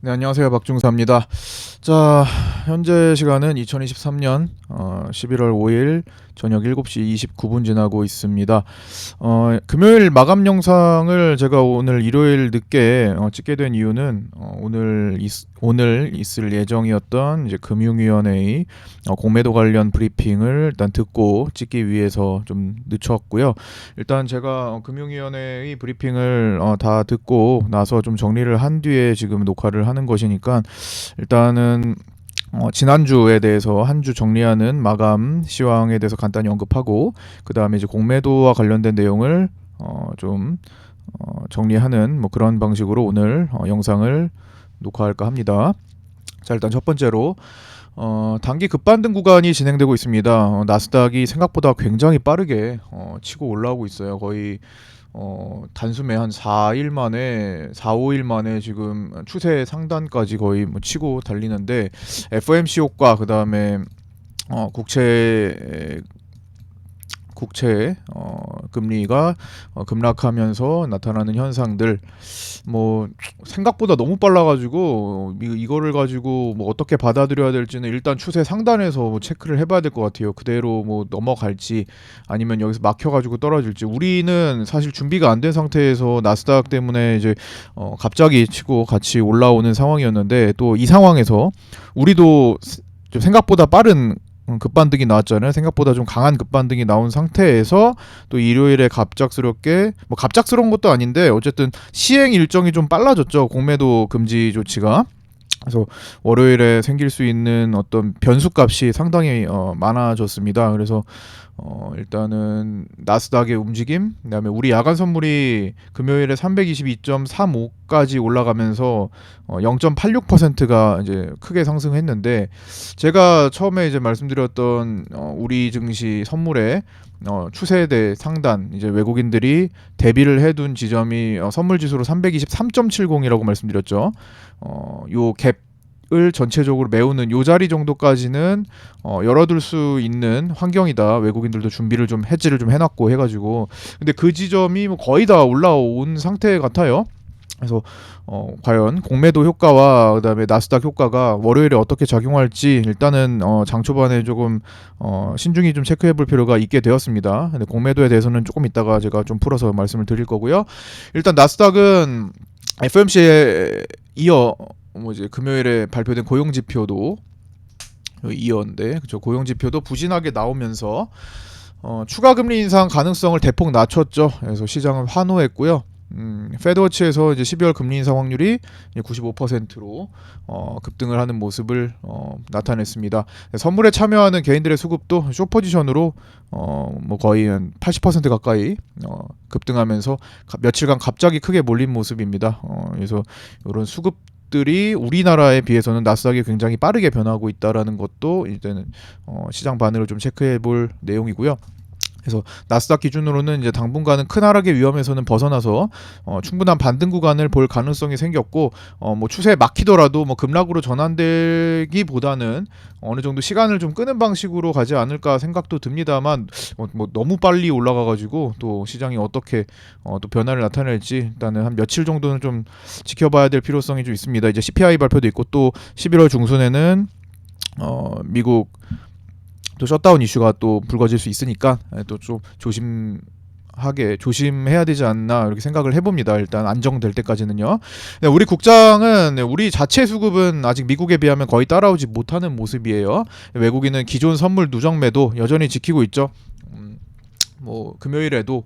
네, 안녕하세요. 박중사입니다. 자, 현재 시간은 2023년 11월 5일 저녁 7시 29분 지나고 있습니다. 금요일 마감 영상을 제가 오늘 일요일 늦게 찍게 된 이유는 오늘 있을 예정이었던 이제 금융위원회의 공매도 관련 브리핑을 일단 듣고 찍기 위해서 좀 늦췄고요. 일단 제가 금융위원회의 브리핑을 다 듣고 나서 좀 정리를 한 뒤에 지금 녹화를 하는 것이니까 일단은 지난주에 대해서 한 주 정리하는 마감 시황에 대해서 간단히 언급하고 그 다음에 이제 공매도와 관련된 내용을 좀 정리하는 뭐 그런 방식으로 오늘 영상을 녹화할까 합니다. 자, 일단 첫 번째로 단기 급반등 구간이 진행되고 있습니다. 나스닥이 생각보다 굉장히 빠르게 치고 올라오고 있어요. 거의 단숨에 한 4일 만에 5일 만에 지금 추세 상단까지 거의 뭐 치고 달리는데 FOMC 효과 그다음에 국채 금리가 급락하면서 나타나는 현상들 뭐 생각보다 너무 빨라가지고 이거를 가지고 뭐 어떻게 받아들여야 될지는 일단 추세 상단에서 뭐 체크를 해봐야 될 것 같아요. 그대로 뭐 넘어갈지 아니면 여기서 막혀가지고 떨어질지. 우리는 사실 준비가 안 된 상태에서 나스닥 때문에 이제 갑자기 치고 같이 올라오는 상황이었는데 또 이 상황에서 우리도 좀 생각보다 빠른 급반등이 나왔잖아요. 생각보다 좀 강한 급반등이 나온 상태에서 또 일요일에 갑작스럽게 뭐 갑작스러운 것도 아닌데 어쨌든 시행 일정이 좀 빨라졌죠. 공매도 금지 조치가. 그래서 월요일에 생길 수 있는 어떤 변수값이 상당히 많아졌습니다. 그래서 일단은 나스닥의 움직임, 그다음에 우리 야간 선물이 금요일에 322.35까지 올라가면서 0.86%가 이제 크게 상승했는데 제가 처음에 이제 말씀드렸던 우리 증시 선물의 추세대 상단 이제 외국인들이 대비를 해둔 지점이 선물 지수로 323.70이라고 말씀드렸죠. 요 갭을 전체적으로 메우는 요 자리 정도까지는 열어둘 수 있는 환경이다. 외국인들도 준비를 좀 해지를 좀 해놨고 해가지고 근데 그 지점이 뭐 거의 다 올라온 상태 같아요. 그래서 과연 공매도 효과와 그다음에 나스닥 효과가 월요일에 어떻게 작용할지 일단은 장 초반에 조금 신중히 좀 체크해볼 필요가 있게 되었습니다. 근데 공매도에 대해서는 조금 이따가 제가 좀 풀어서 말씀을 드릴 거고요. 일단 나스닥은 FOMC에 이어 뭐 이제 금요일에 발표된 고용 지표도 이어인데 그죠. 고용 지표도 부진하게 나오면서 추가 금리 인상 가능성을 대폭 낮췄죠. 그래서 시장은 환호했고요. 페드워치에서 이제 12월 금리 인상 확률이 95%로 급등을 하는 모습을 나타냈습니다. 선물에 참여하는 개인들의 수급도 숏 포지션으로 뭐 거의 한 80% 가까이 급등하면서 며칠간 갑자기 크게 몰린 모습입니다. 그래서 이런 수급들이 우리나라에 비해서는 나스닥이 굉장히 빠르게 변하고 있다라는 것도 이제는 시장 반응을 좀 체크해 볼 내용이고요. 그래서 나스닥 기준으로는 이제 당분간은 큰 하락의 위험에서는 벗어나서 충분한 반등 구간을 볼 가능성이 생겼고 뭐 추세에 막히더라도 뭐 급락으로 전환되기보다는 어느 정도 시간을 좀 끄는 방식으로 가지 않을까 생각도 듭니다만 뭐 너무 빨리 올라가가지고 또 시장이 어떻게 또 변화를 나타낼지 일단은 한 며칠 정도는 좀 지켜봐야 될 필요성이 좀 있습니다. 이제 CPI 발표도 있고 또 11월 중순에는 미국 또 셧다운 이슈가 또 불거질 수 있으니까 또 좀 조심해야 되지 않나 이렇게 생각을 해봅니다. 일단 안정될 때까지는요. 우리 국장은 우리 자체 수급은 아직 미국에 비하면 거의 따라오지 못하는 모습이에요. 외국인은 기존 선물 누적 매도 여전히 지키고 있죠. 뭐 금요일에도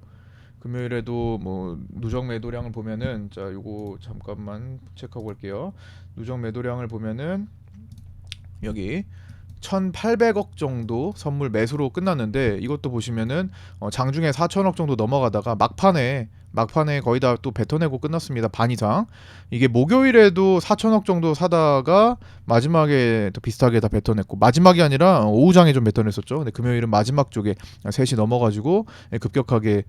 뭐 누적 매도량을 보면은 자 요거 잠깐만 체크하고 올게요. 누적 매도량을 보면은 여기 1,800억 정도 선물 매수로 끝났는데 이것도 보시면은 장중에 4천억 정도 넘어가다가 막판에 거의 다 또 뱉어내고 끝났습니다. 반 이상. 이게 목요일에도 4천억 정도 사다가 마지막에 또 비슷하게 다 뱉어냈고 마지막이 아니라 오후장에 좀 뱉어냈었죠. 근데 금요일은 마지막 쪽에 3시 넘어가지고 급격하게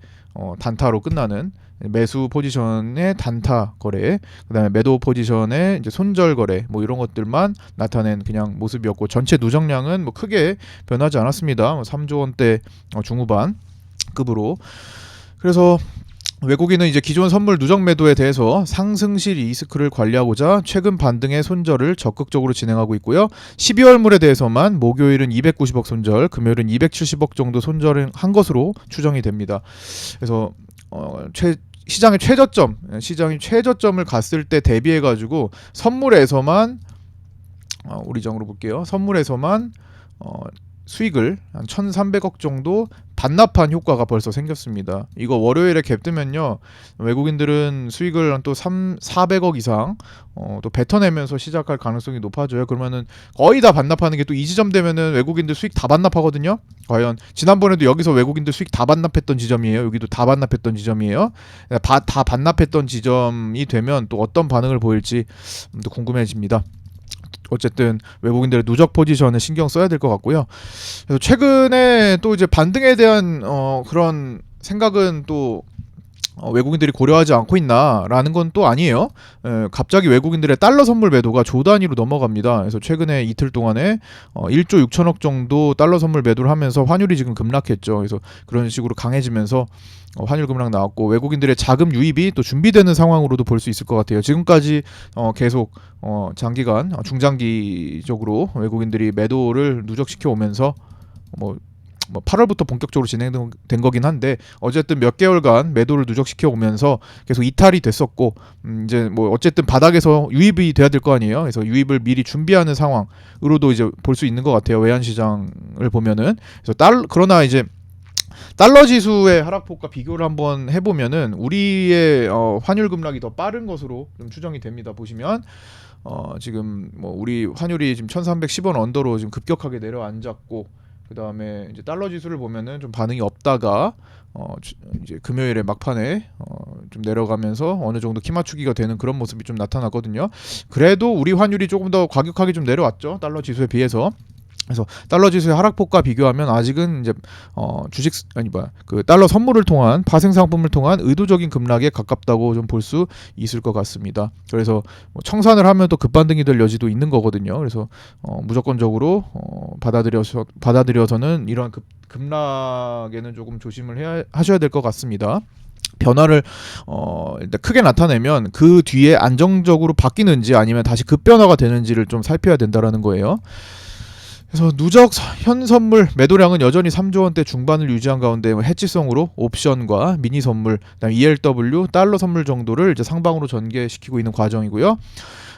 단타로 끝나는 매수 포지션의 단타 거래, 그다음에 매도 포지션의 이제 손절 거래, 뭐 이런 것들만 나타낸 그냥 모습이었고 전체 누적량은 뭐 크게 변하지 않았습니다. 3조 원대 중후반 급으로. 그래서 외국인은 이제 기존 선물 누적 매도에 대해서 상승시 리스크를 관리하고자 최근 반등의 손절을 적극적으로 진행하고 있고요. 12월물에 대해서만 목요일은 290억 손절, 금요일은 270억 정도 손절을 한 것으로 추정이 됩니다. 그래서 시장의 최저점을 갔을 때 대비해 가지고 선물에서만 우리 장으로 볼게요. 선물에서만 수익을 한 1,300억 정도 반납한 효과가 벌써 생겼습니다. 이거 월요일에 갭 뜨면요, 외국인들은 수익을 또 400억 이상 또 뱉어내면서 시작할 가능성이 높아져요. 그러면은 거의 다 반납하는 게 또 이 지점 되면은 외국인들 수익 다 반납하거든요. 과연 지난번에도 여기서 외국인들 수익 다 반납했던 지점이에요. 여기도 다 반납했던 지점이에요. 다 반납했던 지점이 되면 또 어떤 반응을 보일지 또 궁금해집니다. 어쨌든 외국인들의 누적 포지션에 신경 써야 될 것 같고요. 그래서 최근에 또 이제 반등에 대한 그런 생각은 또 외국인들이 고려하지 않고 있나라는 건 또 아니에요. 갑자기 외국인들의 달러 선물 매도가 조 단위로 넘어갑니다. 그래서 최근에 이틀 동안에 1조 6천억 정도 달러 선물 매도를 하면서 환율이 지금 급락했죠. 그래서 그런 식으로 강해지면서 환율 급락 나왔고, 외국인들의 자금 유입이 또 준비되는 상황으로도 볼 수 있을 것 같아요. 지금까지 계속 장기간 중장기적으로 외국인들이 매도를 누적시켜 오면서 뭐 8월부터 본격적으로 진행된 거긴 한데, 어쨌든 몇 개월간 매도를 누적시켜 오면서 계속 이탈이 됐었고, 이제 뭐 어쨌든 바닥에서 유입이 돼야 될 거 아니에요. 그래서 유입을 미리 준비하는 상황으로도 이제 볼 수 있는 것 같아요. 외환 시장을 보면은. 그래서 그러나 이제 달러 지수의 하락폭과 비교를 한번 해보면은 우리의 환율 급락이 더 빠른 것으로 좀 추정이 됩니다. 보시면 지금 뭐 우리 환율이 지금 1,310원 언더로 지금 급격하게 내려앉았고, 그 다음에 이제 달러 지수를 보면은 좀 반응이 없다가 이제 금요일에 막판에 좀 내려가면서 어느 정도 키 맞추기가 되는 그런 모습이 좀 나타났거든요. 그래도 우리 환율이 조금 더 과격하게 좀 내려왔죠, 달러 지수에 비해서. 그래서 달러 지수의 하락폭과 비교하면 아직은 이제 그 달러 선물을 통한 파생 상품을 통한 의도적인 급락에 가깝다고 좀 볼 수 있을 것 같습니다. 그래서 뭐 청산을 하면 또 급반등이 될 여지도 있는 거거든요. 그래서 무조건적으로 받아들여서는 이러한 급락에는 조금 조심을 하셔야 될 것 같습니다. 변화를 일단 크게 나타내면 그 뒤에 안정적으로 바뀌는지 아니면 다시 급변화가 되는지를 좀 살펴야 된다라는 거예요. 그래서 누적 현 선물 매도량은 여전히 3조 원대 중반을 유지한 가운데 해지성으로 옵션과 미니 선물, 그다음 ELW, 달러 선물 정도를 이제 상방으로 전개시키고 있는 과정이고요.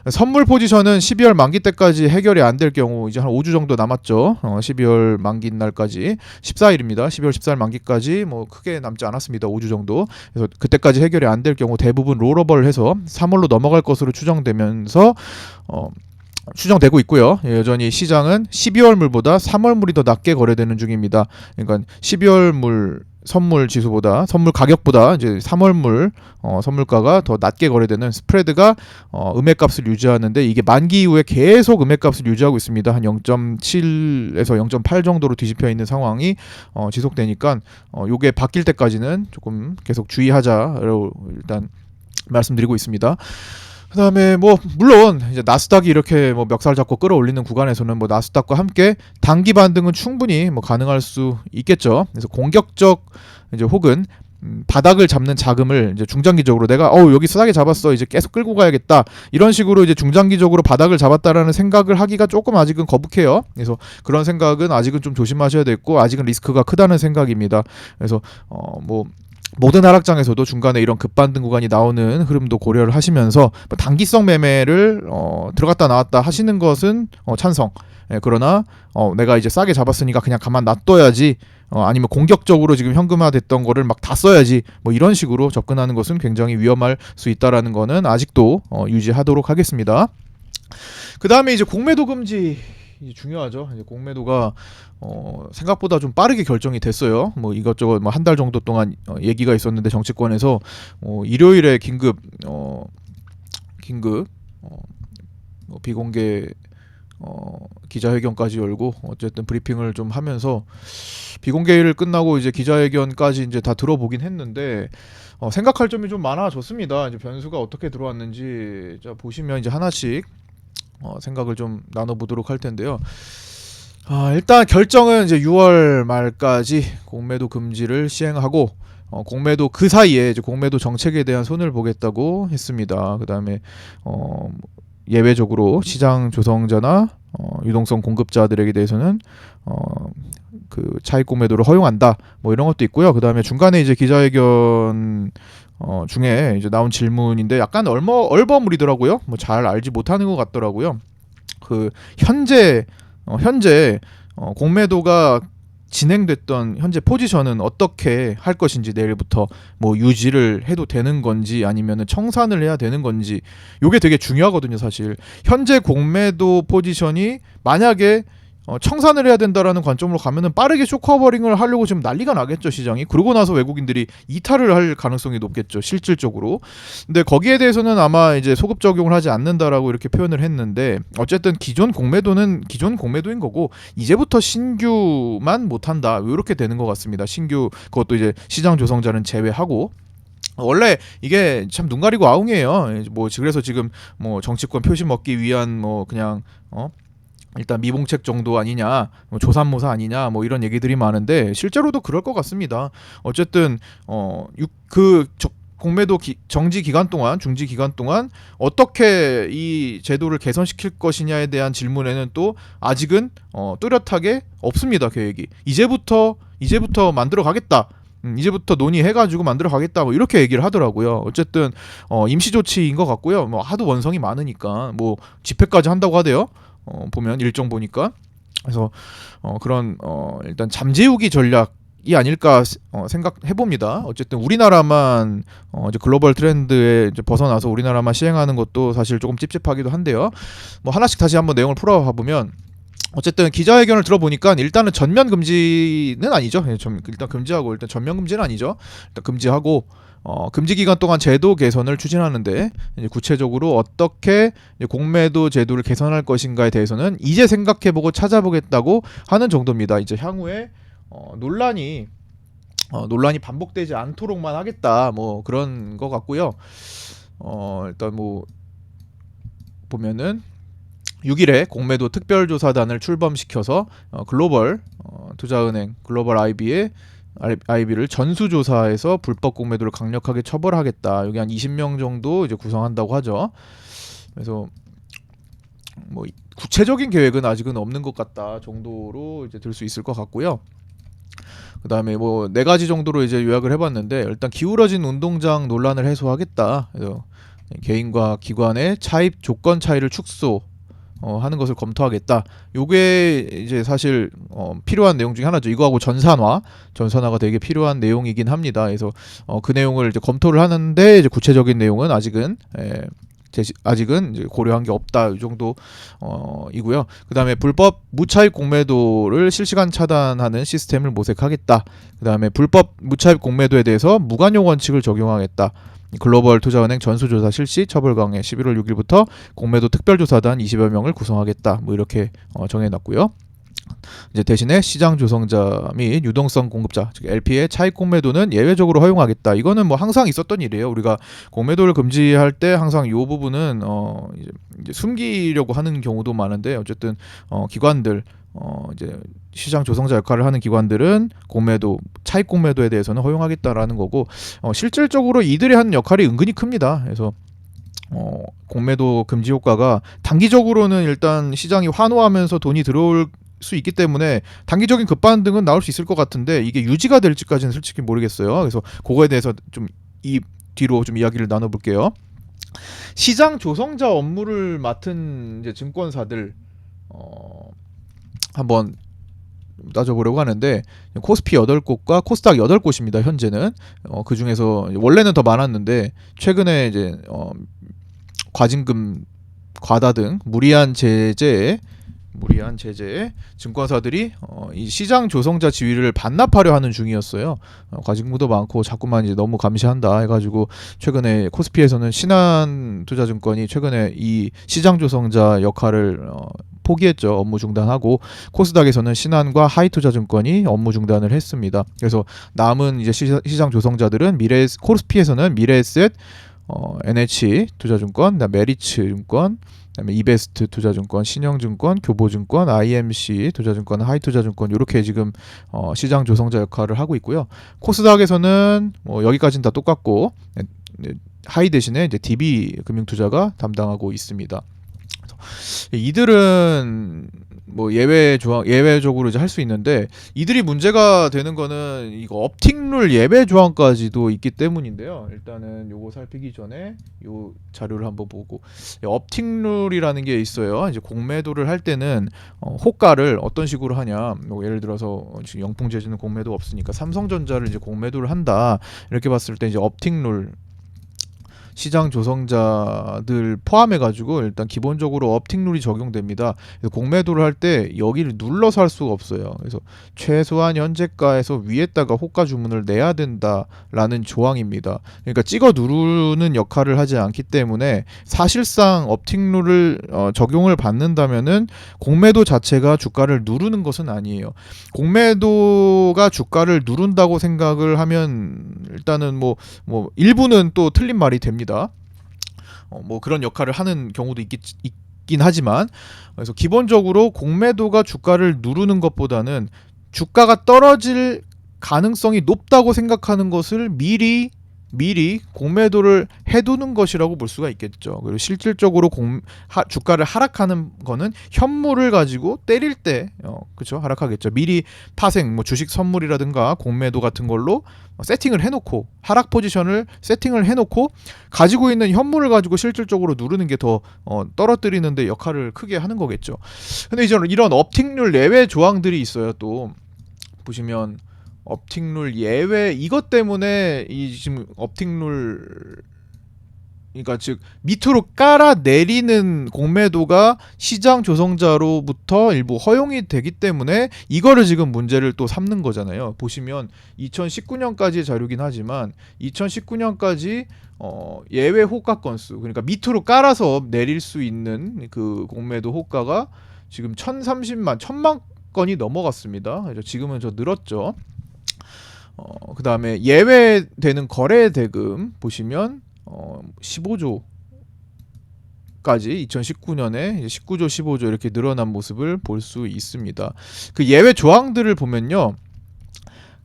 선물 포지션은 12월 만기 때까지 해결이 안 될 경우 이제 한 5주 정도 남았죠. 12월 만기 날까지 14일입니다. 12월 14일 만기까지 뭐 크게 남지 않았습니다. 5주 정도. 그래서 그때까지 해결이 안 될 경우 대부분 롤오버를 해서 3월로 넘어갈 것으로 추정되면서 추정되고 있고요. 여전히 시장은 12월물보다 3월물이 더 낮게 거래되는 중입니다. 그러니까 12월물 선물 지수보다, 선물 가격보다 이제 3월물 선물가가 더 낮게 거래되는 스프레드가 음매값을 유지하는데, 이게 만기 이후에 계속 음매값을 유지하고 있습니다. 한 0.7에서 0.8 정도로 뒤집혀 있는 상황이 지속되니까 요게 바뀔 때까지는 조금 계속 주의하자로 일단 말씀드리고 있습니다. 그다음에 뭐 물론 이제 나스닥이 이렇게 뭐 멱살 잡고 끌어올리는 구간에서는 뭐 나스닥과 함께 단기 반등은 충분히 뭐 가능할 수 있겠죠. 그래서 공격적 이제 혹은 바닥을 잡는 자금을 이제 중장기적으로 내가 여기 싸게 잡았어, 이제 계속 끌고 가야겠다, 이런 식으로 이제 중장기적으로 바닥을 잡았다라는 생각을 하기가 조금 아직은 거북해요. 그래서 그런 생각은 아직은 좀 조심하셔야 되고, 아직은 리스크가 크다는 생각입니다. 그래서 뭐 모든 하락장에서도 중간에 이런 급반등 구간이 나오는 흐름도 고려를 하시면서 단기성 매매를 들어갔다 나왔다 하시는 것은 찬성. 그러나 내가 이제 싸게 잡았으니까 그냥 가만 놔둬야지, 아니면 공격적으로 지금 현금화됐던 거를 막 다 써야지, 뭐 이런 식으로 접근하는 것은 굉장히 위험할 수 있다라는 거는 아직도 유지하도록 하겠습니다. 그 다음에 이제 공매도 금지 중요하죠. 이제 공매도가 생각보다 좀 빠르게 결정이 됐어요. 뭐 이것저것 뭐 한 달 정도 동안 얘기가 있었는데 정치권에서 일요일에 긴급 비공개 기자회견까지 열고 어쨌든 브리핑을 좀 하면서, 비공개를 끝나고 이제 기자회견까지 이제 다 들어보긴 했는데 생각할 점이 좀 많아졌습니다. 이제 변수가 어떻게 들어왔는지 자 보시면 이제 하나씩 생각을 좀 나눠보도록 할 텐데요. 일단 결정은 이제 6월 말까지 공매도 금지를 시행하고 공매도 그 사이에 이제 공매도 정책에 대한 손을 보겠다고 했습니다. 그다음에 예외적으로 시장 조성자나 유동성 공급자들에게 대해서는 그 차익 공매도를 허용한다. 뭐 이런 것도 있고요. 그다음에 중간에 이제 기자회견 중에 이제 나온 질문인데 약간 얼버무리더라고요. 뭐 잘 알지 못하는 것 같더라고요. 그 현재 공매도가 진행됐던 현재 포지션은 어떻게 할 것인지, 내일부터 뭐 유지를 해도 되는 건지 아니면은 청산을 해야 되는 건지, 요게 되게 중요하거든요. 사실 현재 공매도 포지션이 만약에 청산을 해야 된다라는 관점으로 가면은 빠르게 쇼커버링을 하려고 지금 난리가 나겠죠, 시장이. 그러고 나서 외국인들이 이탈을 할 가능성이 높겠죠, 실질적으로. 근데 거기에 대해서는 아마 이제 소급 적용을 하지 않는다라고 이렇게 표현을 했는데, 어쨌든 기존 공매도는 기존 공매도인 거고 이제부터 신규만 못 한다, 이렇게 되는 것 같습니다. 신규, 그것도 이제 시장 조성자는 제외하고. 원래 이게 참 눈 가리고 아웅이에요. 뭐 그래서 지금 뭐 정치권 표심 얻기 위한 뭐 그냥 일단 미봉책 정도 아니냐, 뭐 조삼모사 아니냐, 뭐 이런 얘기들이 많은데 실제로도 그럴 것 같습니다. 어쨌든 공매도 정지 기간 동안, 중지 기간 동안 어떻게 이 제도를 개선시킬 것이냐에 대한 질문에는 또 아직은 뚜렷하게 없습니다. 계획이. 이제부터 만들어 가겠다. 이제부터 논의해가지고 만들어 가겠다, 뭐 이렇게 얘기를 하더라고요. 어쨌든 임시 조치인 것 같고요. 뭐 하도 원성이 많으니까 뭐 집회까지 한다고 하대요. 보면 일정 보니까. 그래서 그런 일단 잠재우기 전략이 아닐까 생각해 봅니다. 어쨌든 우리나라만 이제 글로벌 트렌드에 이제 벗어나서 우리나라만 시행하는 것도 사실 조금 찝찝하기도 한데요. 뭐 하나씩 다시 한번 내용을 풀어봐 보면, 어쨌든 기자회견을 들어보니까 일단은 전면 금지는 아니죠. 일단 금지하고, 일단 전면 금지는 아니죠. 일단 금지하고 금지 기간 동안 제도 개선을 추진하는데, 이제 구체적으로 어떻게 공매도 제도를 개선할 것인가에 대해서는 이제 생각해보고 찾아보겠다고 하는 정도입니다. 이제 향후에 논란이 반복되지 않도록만 하겠다, 뭐 그런 것 같고요. 일단 뭐 보면은 6일에 공매도 특별조사단을 출범시켜서 글로벌 투자은행 글로벌 IB를 전수조사해서 불법 공매도를 강력하게 처벌하겠다. 여기 한 20명 정도 이제 구성한다고 하죠. 그래서 뭐 구체적인 계획은 아직은 없는 것 같다 정도로 이제 들 수 있을 것 같고요. 그다음에 뭐 4가지 정도로 이제 요약을 해봤는데, 일단 기울어진 운동장 논란을 해소하겠다. 그래서 개인과 기관의 차입 조건 차이를 축소 하는 것을 검토하겠다. 요게 이제 사실 필요한 내용 중에 하나죠. 이거하고 전산화가 되게 필요한 내용이긴 합니다. 그래서 그 내용을 이제 검토를 하는데, 이제 구체적인 내용은 아직은 이제 고려한 게 없다, 이 정도 이고요. 그다음에 불법 무차입 공매도를 실시간 차단하는 시스템을 모색하겠다. 그다음에 불법 무차입 공매도에 대해서 무관용 원칙을 적용하겠다. 글로벌 투자은행 전수조사 실시 처벌 강행, 11월 6일부터 공매도 특별조사단 20여 명을 구성하겠다, 뭐 이렇게 정해놨고요. 이제 대신에 시장 조성자 및 유동성 공급자, 즉 LP의 차익 공매도는 예외적으로 허용하겠다. 이거는 뭐 항상 있었던 일이에요. 우리가 공매도를 금지할 때 항상 이 부분은 이제 숨기려고 하는 경우도 많은데, 어쨌든 기관들 이제 시장 조성자 역할을 하는 기관들은 차익 공매도에 대해서는 허용하겠다라는 거고, 실질적으로 이들이 하는 역할이 은근히 큽니다. 그래서 공매도 금지 효과가 단기적으로는 일단 시장이 환호하면서 돈이 들어올 수 있기 때문에 단기적인 급반등은 나올 수 있을 것 같은데, 이게 유지가 될지까지는 솔직히 모르겠어요. 그래서 그거에 대해서 좀 이 뒤로 좀 이야기를 나눠볼게요. 시장 조성자 업무를 맡은 이제 증권사들 한번 따져보려고 하는데, 코스피 8곳과 코스닥 8곳입니다. 현재는 그 중에서 원래는 더 많았는데 최근에 이제 과징금 과다 등 무리한 제재에 증권사들이 이 시장 조성자 지위를 반납하려 하는 중이었어요. 과징금도 많고 자꾸만 이제 너무 감시한다 해가지고, 최근에 코스피에서는 신한투자증권이 최근에 이 시장 조성자 역할을 포기했죠. 업무 중단하고, 코스닥에서는 신한과 하이투자증권이 업무 중단을 했습니다. 그래서 남은 이제 시장 조성자들은 코스피에서는 미래에셋, NH 투자증권, 그다음에 메리츠 증권, 그다음에 이베스트 투자증권, 신영증권, 교보증권, IMC 투자증권, 하이투자증권 이렇게 지금 시장 조성자 역할을 하고 있고요. 코스닥에서는 뭐 여기까지는 다 똑같고 하이 대신에 이제 DB 금융투자가 담당하고 있습니다. 이들은 뭐 예외적으로 이제 할 수 있는데 이들이 문제가 되는 거는 이거 업틱룰 예외 조항까지도 있기 때문인데요. 일단은 요거 살피기 전에 요 자료를 한번 보고 업틱룰이라는 게 있어요. 이제 공매도를 할 때는 호가를 어떤 식으로 하냐. 뭐 예를 들어서 지금 영풍재즈는 공매도 없으니까 삼성전자를 이제 공매도를 한다. 이렇게 봤을 때 이제 업틱룰 시장 조성자들 포함해가지고 일단 기본적으로 업틱룰이 적용됩니다. 그래서 공매도를 할 때 여기를 눌러서 할 수가 없어요. 그래서 최소한 현재가에서 위에다가 호가 주문을 내야 된다라는 조항입니다. 그러니까 찍어 누르는 역할을 하지 않기 때문에 사실상 업틱룰을 적용을 받는다면은 공매도 자체가 주가를 누르는 것은 아니에요. 공매도가 주가를 누른다고 생각을 하면 일단은 뭐 일부는 또 틀린 말이 됩니다. 뭐 그런 역할을 하는 경우도 있긴 하지만 그래서 기본적으로 공매도가 주가를 누르는 것보다는 주가가 떨어질 가능성이 높다고 생각하는 것을 미리 공매도를 해두는 것이라고 볼 수가 있겠죠. 그리고 실질적으로 주가를 하락하는 거는 현물을 가지고 때릴 때, 그렇죠, 하락하겠죠. 미리 파생, 뭐 주식 선물이라든가 공매도 같은 걸로 세팅을 해놓고 하락 포지션을 세팅을 해놓고 가지고 있는 현물을 가지고 실질적으로 누르는 게 더 떨어뜨리는데 역할을 크게 하는 거겠죠. 근데 이제 이런 업틱률 예외 조항들이 있어요. 또 보시면. 업틱룰 예외 이것 때문에 이 지금 업틱룰 그러니까 즉 밑으로 깔아 내리는 공매도가 시장 조성자로부터 일부 허용이 되기 때문에 이거를 지금 문제를 또 삼는 거잖아요. 보시면 2019년까지의 자료긴 하지만 2019년까지 예외 호가 건수 그러니까 밑으로 깔아서 내릴 수 있는 그 공매도 호가가 지금 1000만 건이 넘어갔습니다. 그래서 지금은 저 늘었죠. 그 다음에 예외되는 거래 대금 보시면 15조까지 2019년에 19조 15조 이렇게 늘어난 모습을 볼 수 있습니다. 그 예외 조항들을 보면요.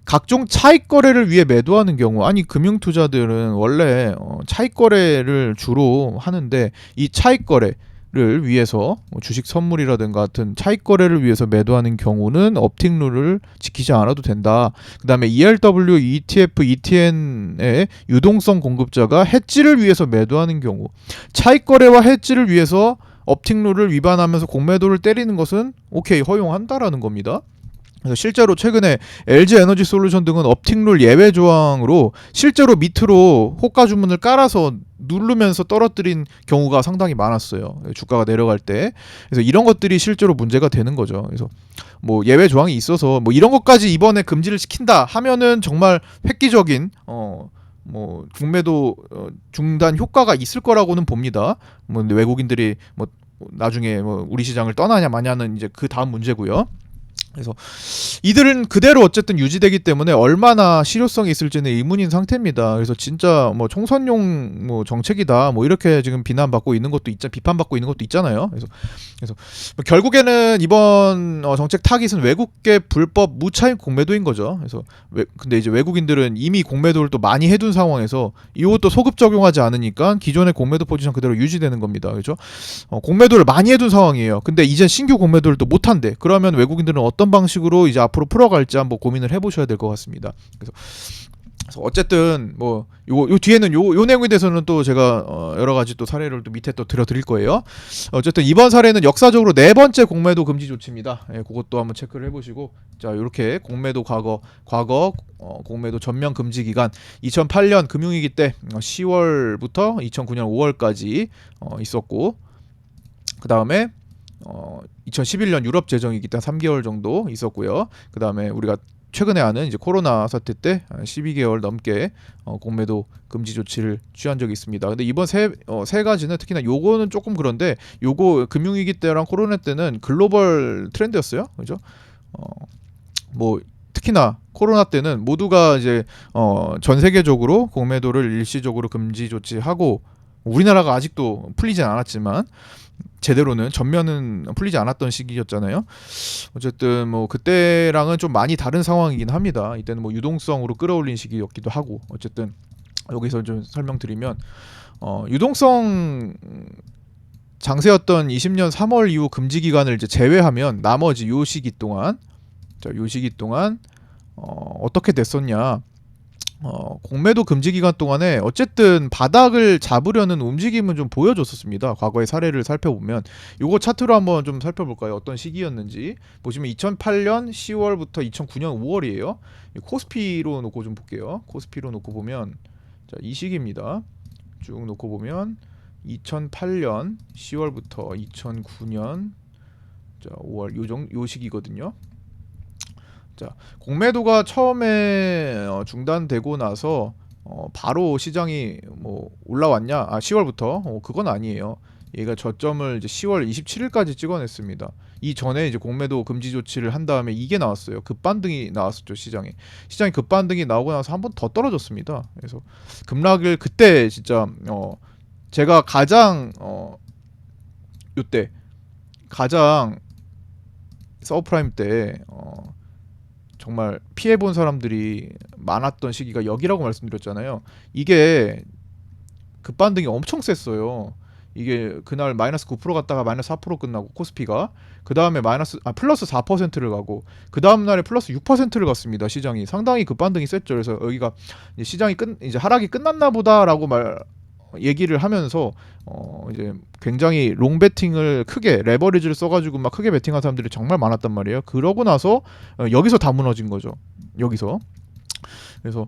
각종 차익 거래를 위해 매도하는 경우 아니 금융투자들은 원래 차익 거래를 주로 하는데 이 차익 거래 를 위해서 주식 선물이라든가 같은 차익 거래를 위해서 매도하는 경우는 업틱룰을 지키지 않아도 된다. 그 다음에 ERW, ETF, ETN의 유동성 공급자가 해지를 위해서 매도하는 경우 차익 거래와 해지를 위해서 업틱룰을 위반하면서 공매도를 때리는 것은 오케이 허용한다라는 겁니다. 그래서 실제로 최근에 LG에너지솔루션 등은 업틱룰 예외 조항으로 실제로 밑으로 호가 주문을 깔아서 누르면서 떨어뜨린 경우가 상당히 많았어요. 주가가 내려갈 때. 그래서 이런 것들이 실제로 문제가 되는 거죠. 그래서 뭐 예외 조항이 있어서 뭐 이런 것까지 이번에 금지를 시킨다 하면은 정말 획기적인 뭐 공매도 중단 효과가 있을 거라고는 봅니다. 뭐 외국인들이 뭐 나중에 뭐 우리 시장을 떠나냐 마냐는 이제 그 다음 문제고요. 그래서 이들은 그대로 어쨌든 유지되기 때문에 얼마나 실효성이 있을지는 의문인 상태입니다. 그래서 진짜 뭐 총선용 뭐 정책이다 뭐 이렇게 지금 비판받고 있는 것도 있잖아요. 그래서 뭐 결국에는 이번 정책 타깃은 외국계 불법 무차익 공매도인 거죠. 그래서 근데 이제 외국인들은 이미 공매도를 또 많이 해둔 상황에서 이것도 소급 적용하지 않으니까 기존의 공매도 포지션 그대로 유지되는 겁니다. 그렇죠? 공매도를 많이 해둔 상황이에요. 근데 이제 신규 공매도를 또 못한대. 그러면 외국인들은 어떤 방식으로 이제 앞으로 풀어갈지 한번 고민을 해보셔야 될 것 같습니다. 그래서 어쨌든 뭐 요 뒤에는 요 내용에 대해서는 또 제가 여러 가지 또 사례를 또 밑에 또 들어드릴 거예요. 어쨌든 이번 사례는 역사적으로 네 번째 공매도 금지 조치입니다. 예, 그것도 한번 체크를 해보시고 자 이렇게 공매도 과거 공매도 전면 금지 기간 2008년 금융위기 때 10월부터 2009년 5월까지 있었고 그 다음에 2011년 유럽 재정위기 때 3개월 정도 있었고요. 그 다음에 우리가 최근에 아는 이제 코로나 사태 때 12개월 넘게 공매도 금지 조치를 취한 적이 있습니다. 근데 이번 세 가지는 특히나 요거는 조금 그런데 요거 금융위기 때랑 코로나 때는 글로벌 트렌드였어요. 그죠? 뭐 특히나 코로나 때는 모두가 이제 전 세계적으로 공매도를 일시적으로 금지 조치하고 우리나라가 아직도 풀리진 않았지만 제대로는 전면은 풀리지 않았던 시기였잖아요. 어쨌든 뭐 그때랑은 좀 많이 다른 상황이긴 합니다. 이때는 뭐 유동성으로 끌어올린 시기였기도 하고 어쨌든 여기서 좀 설명드리면 유동성 장세였던 20년 3월 이후 금지 기간을 이제 제외하면 나머지 요 시기 동안 어떻게 됐었냐? 공매도 금지 기간 동안에 어쨌든 바닥을 잡으려는 움직임은 좀 보여줬었습니다. 과거의 사례를 살펴보면 요거 차트로 한번 좀 살펴볼까요? 어떤 시기였는지 보시면 2008년 10월부터 2009년 5월이에요. 코스피로 놓고 좀 볼게요. 코스피로 놓고 보면 자, 이 시기입니다. 쭉 놓고 보면 2008년 10월부터 2009년 자, 5월 요 시기거든요. 자, 공매도가 처음에 중단되고 나서 바로 시장이 뭐 올라왔냐? 10월부터 그건 아니에요. 얘가 저점을 이제 10월 27일까지 찍어냈습니다. 이 전에 이제 공매도 금지 조치를 한 다음에 이게 나왔어요. 급반등이 나왔었죠, 시장이 급반등이 나오고 나서 한 번 더 떨어졌습니다. 그래서 급락을 그때 진짜 제가 가장 요때 가장 서브프라임 때 정말 피해본 사람들이 많았던 시기가 여기라고 말씀드렸잖아요. 이게 급반등이 엄청 셌어요. 이게 그날 마이너스 9% 갔다가 마이너스 4% 끝나고 코스피가 그 다음에 플러스 4%를 가고 그 다음 날에 플러스 6%를 갔습니다. 시장이 상당히 급반등이 셌죠. 그래서 여기가 이제 시장이 이제 하락이 끝났나 보다라고 얘기를 하면서 이제 굉장히 롱 베팅을 크게 레버리지를 써가지고 막 크게 베팅한 사람들이 정말 많았단 말이에요. 그러고 나서 여기서 다 무너진 거죠. 여기서. 그래서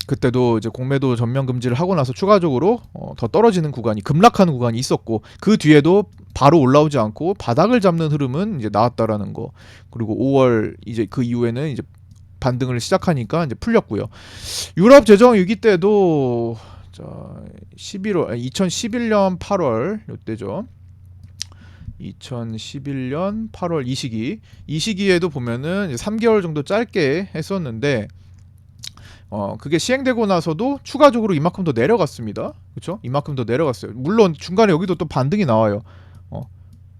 그때도 이제 공매도 전면 금지를 하고 나서 추가적으로 더 떨어지는 구간이 급락하는 구간이 있었고 그 뒤에도 바로 올라오지 않고 바닥을 잡는 흐름은 이제 나왔다라는 거. 그리고 5월 이제 그 이후에는 이제 반등을 시작하니까 이제 풀렸고요. 유럽 재정 위기 때도 자, 2011년 8월 이때죠. 2011년 8월 이 시기에도 보면은 3개월 정도 짧게 했었는데 그게 시행되고 나서도 추가적으로 이만큼 더 내려갔습니다. 그렇죠? 이만큼 더 내려갔어요. 물론 중간에 여기도 또 반등이 나와요.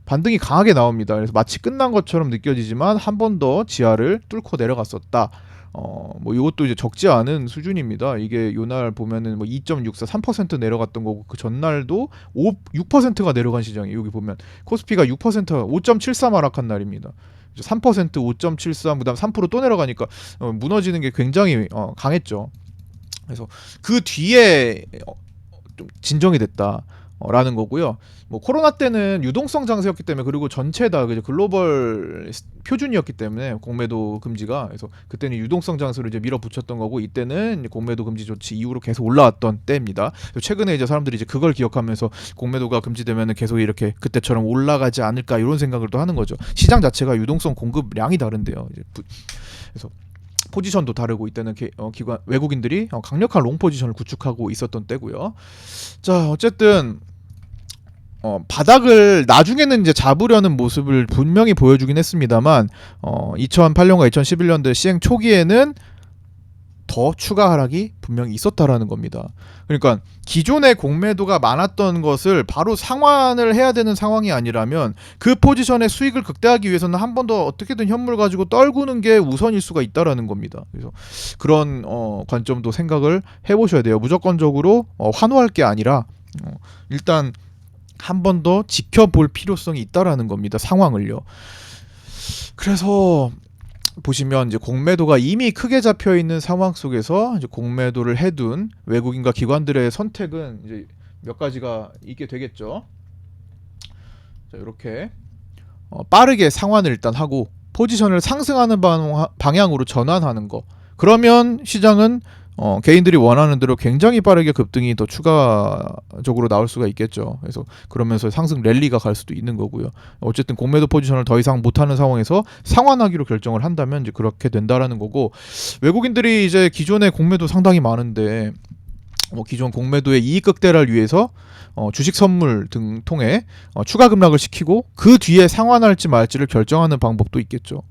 반등이 강하게 나옵니다. 그래서 마치 끝난 것처럼 느껴지지만 한 번 더 지하를 뚫고 내려갔었다. 뭐 이것도 이제 적지 않은 수준입니다. 이게 요날 보면은 뭐 2.64, 3% 내려갔던 거고 그 전날도 6%가 내려간 시장이 여기 보면 코스피가 6%가 5.73 하락한 날입니다. 3%, 5.73 그다음 3%또 내려가니까 무너지는 게 굉장히 강했죠. 그래서 그 뒤에 좀 진정이 됐다. 라는 거고요. 뭐 코로나 때는 유동성 장세였기 때문에 그리고 전체 다 글로벌 표준이었기 때문에 공매도 금지가 그래서 그때는 유동성 장세로 이제 밀어붙였던 거고 이때는 공매도 금지 조치 이후로 계속 올라왔던 때입니다. 최근에 이제 사람들이 이제 그걸 기억하면서 공매도가 금지되면은 계속 이렇게 그때처럼 올라가지 않을까 이런 생각을 또 하는 거죠. 시장 자체가 유동성 공급량이 다른데요. 이제 그래서 포지션도 다르고 이때는 외국인들이 강력한 롱 포지션을 구축하고 있었던 때고요. 자, 어쨌든 바닥을 나중에는 이제 잡으려는 모습을 분명히 보여주긴 했습니다만 2008년과 2011년대 시행 초기에는 더 추가 하락이 분명히 있었다라는 겁니다. 그러니까 기존의 공매도가 많았던 것을 바로 상환을 해야 되는 상황이 아니라면 그 포지션의 수익을 극대화하기 위해서는 한 번 더 어떻게든 현물 가지고 떨구는 게 우선일 수가 있다라는 겁니다. 그래서 그런 관점도 생각을 해보셔야 돼요. 무조건적으로 환호할 게 아니라 일단 한 번 더 지켜볼 필요성이 있다라는 겁니다. 상황을요. 그래서 보시면 이제 공매도가 이미 크게 잡혀 있는 상황 속에서 이제 공매도를 해둔 외국인과 기관들의 선택은 이제 몇 가지가 있게 되겠죠. 자, 이렇게 빠르게 상환을 일단 하고 포지션을 상승하는 방향으로 전환하는 거. 그러면 시장은 개인들이 원하는 대로 굉장히 빠르게 급등이 더 추가적으로 나올 수가 있겠죠. 그래서 그러면서 상승 랠리가 갈 수도 있는 거고요. 어쨌든 공매도 포지션을 더 이상 못하는 상황에서 상환하기로 결정을 한다면 이제 그렇게 된다라는 거고 외국인들이 이제 기존의 공매도 상당히 많은데 기존 공매도의 이익 극대화를 위해서 주식 선물 등 통해 추가 급락을 시키고 그 뒤에 상환할지 말지를 결정하는 방법도 있겠죠.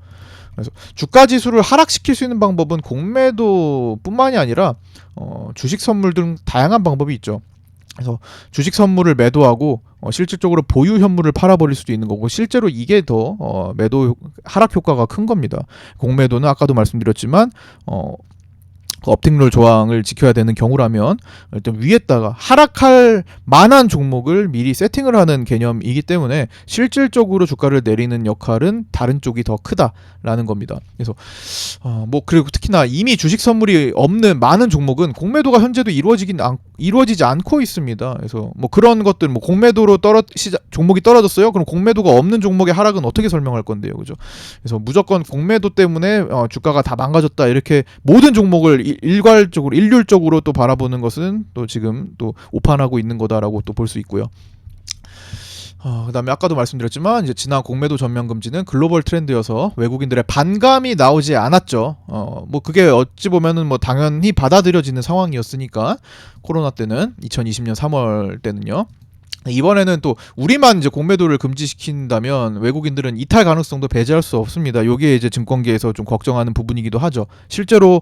그래서 주가 지수를 하락시킬 수 있는 방법은 공매도뿐만이 아니라 주식 선물 등 다양한 방법이 있죠. 그래서 주식 선물을 매도하고 실질적으로 보유 현물을 팔아버릴 수도 있는 거고, 실제로 이게 더 매도 하락 효과가 큰 겁니다. 공매도는 아까도 말씀드렸지만 그 업팅룰 조항을 지켜야 되는 경우라면 일단 위에다가 하락할 만한 종목을 미리 세팅을 하는 개념이기 때문에 실질적으로 주가를 내리는 역할은 다른 쪽이 더 크다라는 겁니다. 그래서 그리고 특히나 이미 주식 선물이 없는 많은 종목은 공매도가 현재도 이루어지지 않고 있습니다. 그래서 뭐 그런 것들, 뭐 공매도로 종목이 떨어졌어요. 그럼 공매도가 없는 종목의 하락은 어떻게 설명할 건데요, 그죠? 그래서 무조건 공매도 때문에 주가가 다 망가졌다, 이렇게 모든 종목을 일률적으로 또 바라보는 것은 또 지금 또 오판하고 있는 거다라고 또 볼 수 있고요. 그다음에 아까도 말씀드렸지만 이제 지난 공매도 전면 금지는 글로벌 트렌드여서 외국인들의 반감이 나오지 않았죠. 뭐 그게 어찌 보면은 뭐 당연히 받아들여지는 상황이었으니까, 코로나 때는 2020년 3월 때는요. 이번에는 또 우리만 이제 공매도를 금지시킨다면 외국인들은 이탈 가능성도 배제할 수 없습니다. 요게 이제 증권계에서 좀 걱정하는 부분이기도 하죠. 실제로도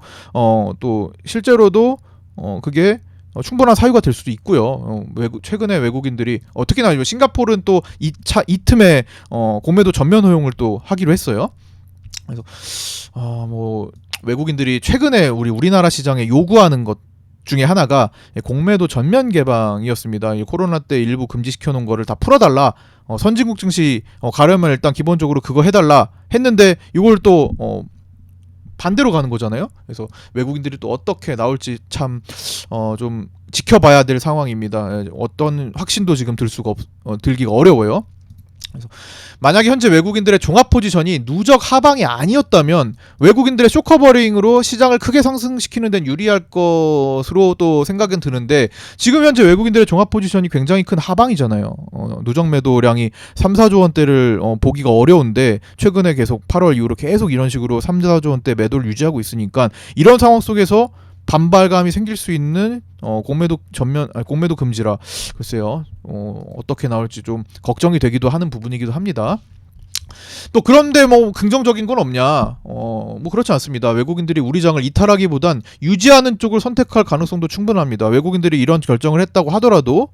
그게 충분한 사유가 될 수도 있고요. 최근에 외국인들이 특히나 싱가포르는 또 이 틈에 공매도 전면 허용을 또 하기로 했어요. 그래서 뭐 외국인들이 최근에 우리나라 시장에 요구하는 것 중에 하나가 공매도 전면 개방이었습니다. 코로나 때 일부 금지시켜 놓은 거를 다 풀어달라. 선진국 증시 가려면 일단 기본적으로 그거 해달라 했는데, 이걸 또 반대로 가는 거잖아요. 그래서 외국인들이 또 어떻게 나올지 참 좀 지켜봐야 될 상황입니다. 어떤 확신도 지금 들기가 어려워요. 그래서 만약에 현재 외국인들의 종합 포지션이 누적 하방이 아니었다면 외국인들의 쇼커버링으로 시장을 크게 상승시키는 데는 유리할 것으로 또 생각은 드는데, 지금 현재 외국인들의 종합 포지션이 굉장히 큰 하방이잖아요. 누적 매도량이 3, 4조 원대를 보기가 어려운데, 최근에 계속 8월 이후로 계속 이런 식으로 3, 4조 원대 매도를 유지하고 있으니까, 이런 상황 속에서 반발감이 생길 수 있는 공매도 금지라, 글쎄요, 어떻게 나올지 좀 걱정이 되기도 하는 부분이기도 합니다. 또 그런데 뭐 긍정적인 건 없냐? 뭐 그렇지 않습니다. 외국인들이 우리 장을 이탈하기보단 유지하는 쪽을 선택할 가능성도 충분합니다. 외국인들이 이런 결정을 했다고 하더라도,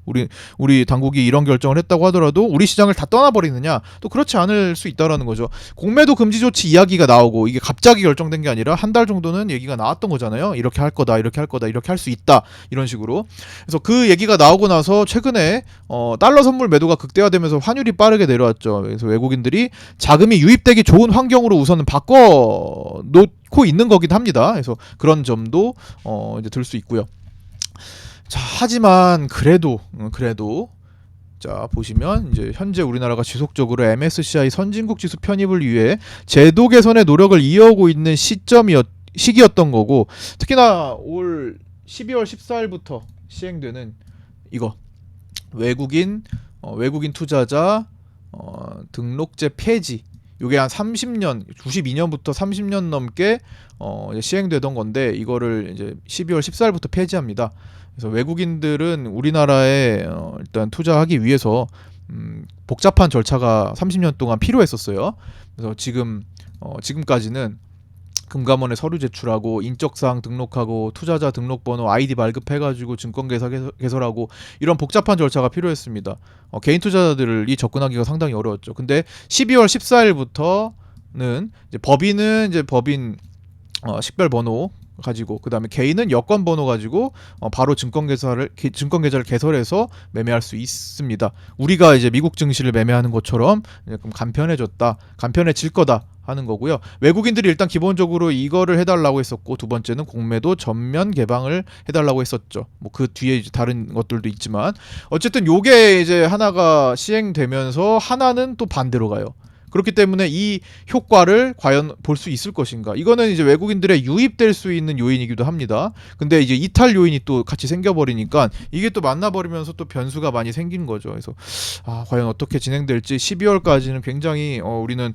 우리 당국이 이런 결정을 했다고 하더라도 우리 시장을 다 떠나버리느냐? 또 그렇지 않을 수 있다라는 거죠. 공매도 금지 조치 이야기가 나오고 이게 갑자기 결정된 게 아니라 한 달 정도는 얘기가 나왔던 거잖아요. 이렇게 할 거다, 이렇게 할 거다, 이렇게 할 수 있다, 이런 식으로. 그래서 그 얘기가 나오고 나서 최근에 달러 선물 매도가 극대화되면서 환율이 빠르게 내려왔죠. 그래서 외국인들이 자금이 유입되기 좋은 환경으로 우선은 바꿔 놓고 있는 거긴 합니다. 그래서 그런 점도 이제 들 수 있고요. 자, 하지만 그래도 자, 보시면 이제 현재 우리나라가 지속적으로 MSCI 선진국 지수 편입을 위해 제도 개선의 노력을 이어오고 있는 시기였던 거고, 특히나 올 12월 14일부터 시행되는 이거 외국인 투자자 등록제 폐지, 요게 한 30년, 92년부터 30년 넘게 시행되던 건데, 이거를 이제 12월 14일부터 폐지합니다. 그래서 외국인들은 우리나라에 일단 투자하기 위해서 복잡한 절차가 30년 동안 필요했었어요. 그래서 지금까지는 금감원에 서류 제출하고 인적사항 등록하고 투자자 등록번호 아이디 발급해가지고 증권계좌 개설하고 이런 복잡한 절차가 필요했습니다. 개인 투자자들이 접근하기가 상당히 어려웠죠. 근데 12월 14일부터는 이제 법인 식별번호 가지고, 그 다음에 개인은 여권번호 가지고 바로 증권계좌를 개설해서 매매할 수 있습니다. 우리가 이제 미국 증시를 매매하는 것처럼 조금 간편해질 거다 하는 거고요. 외국인들이 일단 기본적으로 이거를 해달라고 했었고, 두 번째는 공매도 전면 개방을 해달라고 했었죠. 뭐 그 뒤에 이제 다른 것들도 있지만, 어쨌든 요게 이제 하나가 시행되면서 하나는 또 반대로 가요. 그렇기 때문에 이 효과를 과연 볼 수 있을 것인가? 이거는 이제 외국인들의 유입될 수 있는 요인이기도 합니다. 근데 이제 이탈 요인이 또 같이 생겨버리니까 이게 또 만나버리면서 또 변수가 많이 생긴 거죠. 그래서 과연 어떻게 진행될지 12월까지는 굉장히 우리는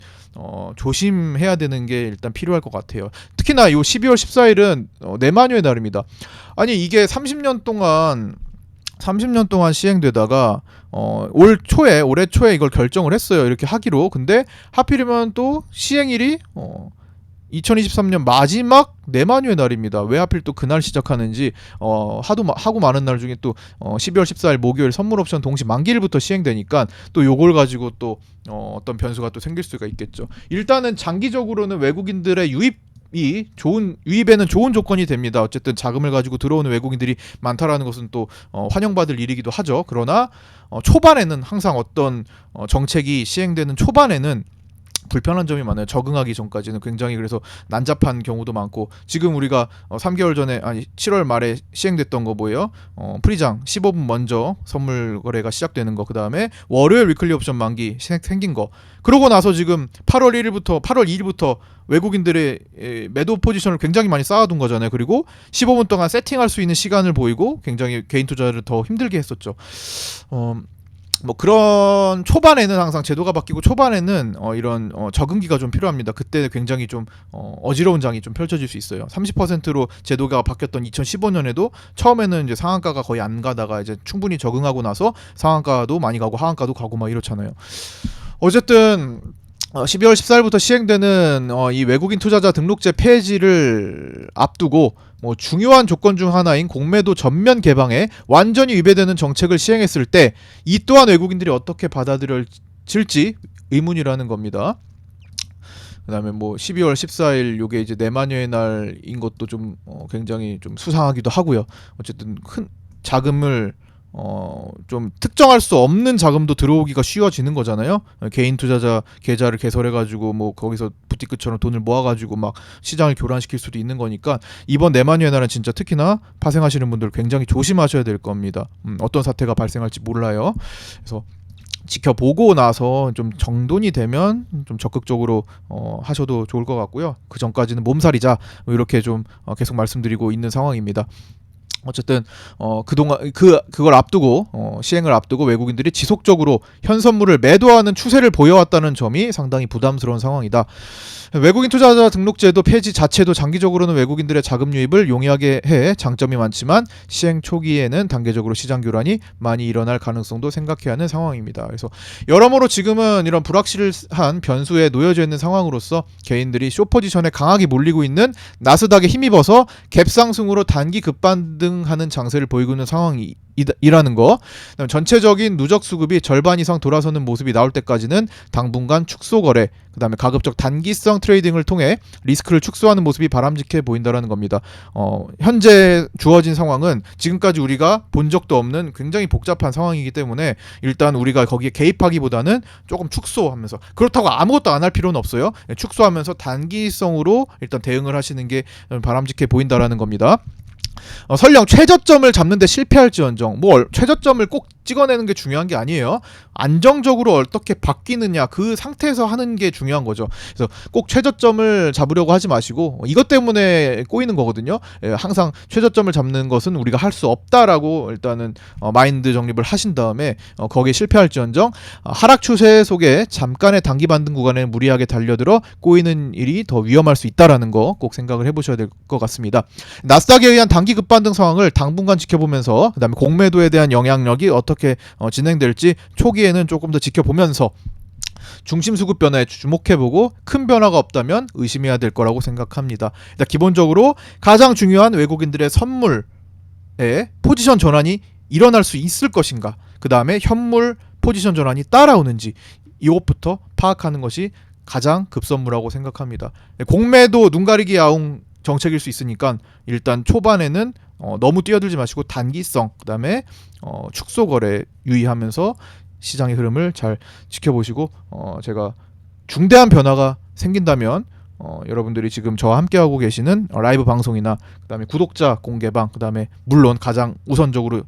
조심해야 되는 게 일단 필요할 것 같아요. 특히나 요 12월 14일은 내마녀의 날입니다. 아니 이게 30년 동안 시행되다가 올해 초에 이걸 결정을 했어요. 이렇게 하기로. 근데 하필이면 또 시행일이 2023년 마지막 내만유의 날입니다. 왜 하필 또 그날 시작하는지 하고 많은 날 중에 또 12월 14일 목요일 선물 옵션 동시 만기일부터 시행되니까 또 요걸 가지고 또 어떤 변수가 또 생길 수가 있겠죠. 일단은 장기적으로는 외국인들의 유입에는 좋은 조건이 됩니다. 어쨌든 자금을 가지고 들어오는 외국인들이 많다라는 것은 또 환영받을 일이기도 하죠. 그러나 초반에는 항상 어떤 정책이 시행되는 초반에는 불편한 점이 많아요. 적응하기 전까지는 굉장히 그래서 난잡한 경우도 많고, 지금 우리가 3개월 전에 7월 말에 시행됐던 거 뭐예요? 프리장 15분 먼저 선물 거래가 시작되는 거, 그 다음에 월요일 위클리 옵션 만기 생긴 거, 그러고 나서 지금 8월 2일부터 외국인들의 매도 포지션을 굉장히 많이 쌓아둔 거잖아요. 그리고 15분 동안 세팅할 수 있는 시간을 보이고 굉장히 개인 투자를 더 힘들게 했었죠. 뭐 그런 초반에는 항상 제도가 바뀌고 초반에는 이런 적응기가 좀 필요합니다. 그때 굉장히 좀 어지러운 장이 좀 펼쳐질 수 있어요. 30%로 제도가 바뀌었던 2015년에도 처음에는 이제 상한가가 거의 안 가다가 이제 충분히 적응하고 나서 상한가도 많이 가고 하한가도 가고 막 이렇잖아요. 어쨌든 12월 14일부터 시행되는 이 외국인 투자자 등록제 폐지를 앞두고 중요한 조건 중 하나인 공매도 전면 개방에 완전히 위배되는 정책을 시행했을 때 이 또한 외국인들이 어떻게 받아들여질지 의문이라는 겁니다. 그다음에 12월 14일 요게 이제 내만여의 날인 것도 좀 굉장히 좀 수상하기도 하고요. 어쨌든 큰 자금을 좀 특정할 수 없는 자금도 들어오기가 쉬워지는 거잖아요. 개인 투자자 계좌를 개설해가지고 거기서 부티크처럼 돈을 모아가지고 막 시장을 교란시킬 수도 있는 거니까 이번 내만유의 날은 진짜 특히나 파생하시는 분들 굉장히 조심하셔야 될 겁니다. 어떤 사태가 발생할지 몰라요. 그래서 지켜보고 나서 좀 정돈이 되면 좀 적극적으로 하셔도 좋을 것 같고요. 그 전까지는 몸살이자 이렇게 좀 계속 말씀드리고 있는 상황입니다. 어쨌든 그동안 그걸 앞두고 시행을 앞두고 외국인들이 지속적으로 현 선물을 매도하는 추세를 보여왔다는 점이 상당히 부담스러운 상황이다. 외국인 투자자 등록제도 폐지 자체도 장기적으로는 외국인들의 자금 유입을 용이하게 해 장점이 많지만 시행 초기에는 단계적으로 시장 교란이 많이 일어날 가능성도 생각해야 하는 상황입니다. 그래서 여러모로 지금은 이런 불확실한 변수에 놓여져 있는 상황으로서 개인들이 숏포지션에 강하게 몰리고 있는 나스닥에 힘입어서 갭상승으로 단기 급반등하는 장세를 보이고 있는 상황이라는 거, 전체적인 누적 수급이 절반 이상 돌아서는 모습이 나올 때까지는 당분간 축소 거래, 그 다음에 가급적 단기성 트레이딩을 통해 리스크를 축소하는 모습이 바람직해 보인다라는 겁니다. 현재 주어진 상황은 지금까지 우리가 본 적도 없는 굉장히 복잡한 상황이기 때문에 일단 우리가 거기에 개입하기보다는 조금 축소하면서, 그렇다고 아무것도 안 할 필요는 없어요. 축소하면서 단기성으로 일단 대응을 하시는 게 바람직해 보인다라는 겁니다. 설령 최저점을 잡는데 실패할지언정 최저점을 꼭 찍어내는 게 중요한 게 아니에요. 안정적으로 어떻게 바뀌느냐, 그 상태에서 하는 게 중요한 거죠. 그래서 꼭 최저점을 잡으려고 하지 마시고 이것 때문에 꼬이는 거거든요. 항상 최저점을 잡는 것은 우리가 할 수 없다라고 일단은 마인드 정립을 하신 다음에 거기에 실패할지언정 하락 추세 속에 잠깐의 단기 반등 구간에 무리하게 달려들어 꼬이는 일이 더 위험할 수 있다라는 거 꼭 생각을 해보셔야 될 것 같습니다. 나스닥에 의한 단기 급반등 상황을 당분간 지켜보면서, 그다음에 공매도에 대한 영향력이 어떻게 진행될지 초기에는 조금 더 지켜보면서 중심 수급 변화에 주목해보고 큰 변화가 없다면 의심해야 될 거라고 생각합니다. 일단 기본적으로 가장 중요한 외국인들의 선물에 포지션 전환이 일어날 수 있을 것인가, 그 다음에 현물 포지션 전환이 따라오는지 이것부터 파악하는 것이 가장 급선무라고 생각합니다. 공매도 눈가리기 아웅 정책일 수 있으니까 일단 초반에는 너무 뛰어들지 마시고 단기성, 그 다음에 축소 거래 유의하면서 시장의 흐름을 잘 지켜보시고, 제가 중대한 변화가 생긴다면 여러분들이 지금 저와 함께하고 계시는 라이브 방송이나 그 다음에 구독자 공개방, 그 다음에 물론 가장 우선적으로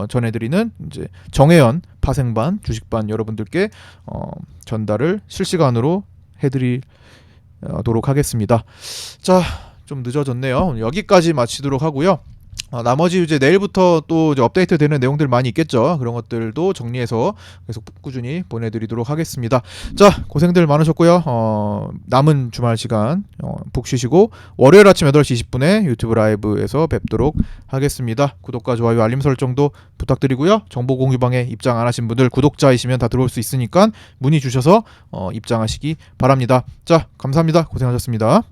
전해드리는 이제 정혜연 파생반 주식반 여러분들께 전달을 실시간으로 해드리도록 하겠습니다. 자, 좀 늦어졌네요. 여기까지 마치도록 하고요. 나머지 이제 내일부터 또 이제 업데이트 되는 내용들 많이 있겠죠. 그런 것들도 정리해서 계속 꾸준히 보내드리도록 하겠습니다. 자, 고생들 많으셨고요. 남은 주말 시간 푹 쉬시고 월요일 아침 8시 20분에 유튜브 라이브에서 뵙도록 하겠습니다. 구독과 좋아요, 알림 설정도 부탁드리고요. 정보 공유방에 입장 안 하신 분들 구독자이시면 다 들어올 수 있으니까 문의 주셔서 입장하시기 바랍니다. 자, 감사합니다. 고생하셨습니다.